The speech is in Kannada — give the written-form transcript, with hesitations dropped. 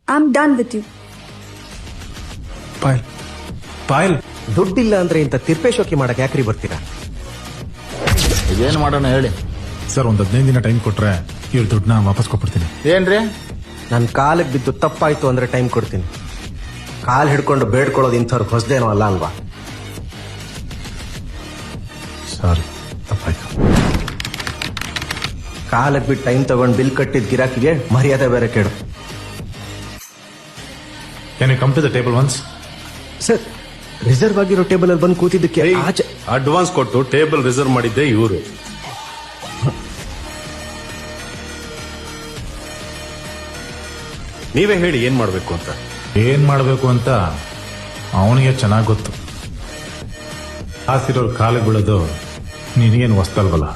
I am done with you. Payal Payal, ದುಡ್ಡಿಲ್ಲ ಅಂದ್ರೆ ಇಂಥ ತಿರ್ಪೇಶೋಕಿ ಮಾಡಕ್ ಯಾಕ್ರಿ ಬರ್ತೀರಾ? ಏನ್ ಮಾಡೋಣ ಹೇಳಿ ಸರ್ ಒಂದ್ 15 ದಿನ ಟೈಮ್ ಕೊಟ್ರೆ ಇವ್ರ ದುಡ್ಡನ್ನ ವಾಪಸ್ ಕೊಟ್ಬಿಡ್ತೀನಿ. ಏನ್ರಿ ನನ್ ಕಾಲಿಗೆ ಬಿದ್ದು ತಪ್ಪಾಯ್ತು ಅಂದ್ರೆ ಟೈಮ್ ಕೊಡ್ತೀನಿ. ಕಾಲ್ ಹಿಡ್ಕೊಂಡು ಬೇಡ್ಕೊಳ್ಳೋದು ಇಂಥವ್ರಿಗೆ ಹೊಸದೇನೋ ಅಲ್ಲ ಅಲ್ವಾ? ಸಾರಿ, ತಪ್ಪಾಯ್ತು. ಕಾಲಕ್ಕೆ ಬಿಟ್ಟು ಟೈಮ್ ತಗೊಂಡು ಬಿಲ್ ಕಟ್ಟಿದ್ ಗಿರಾಕಿಗೆ ಮರ್ಯಾದೆ ಬೇರೆ ಕೇಳು. Can you come to the table once? Sir, reserve ಆಗಿರೋ ಟೇಬಲ್ ಅಲ್ಲಿ ಬಂದು ಕೂತಿದ್ದಕ್ಕೆ ಆಚೆ ಅಡ್ವಾನ್ಸ್ ಕೊಟ್ಟು ಟೇಬಲ್ ರಿಸರ್ವ್ ಮಾಡಿದ್ದೆ ಇವರು. ನೀವೇ ಹೇಳಿ ಏನ್ ಮಾಡ್ಬೇಕು ಅಂತ. ಏನ್ ಮಾಡ್ಬೇಕು ಅಂತ ಅವನಿಗೆ ಚೆನ್ನಾಗಿ ಗೊತ್ತು. ಆಸಿರೋರ್ ಕಾಲಿಗೆ ಬೀಳೋದು ನಿನಗೇನು ಹೊಸ್ತಲ್ವಲ್ಲ.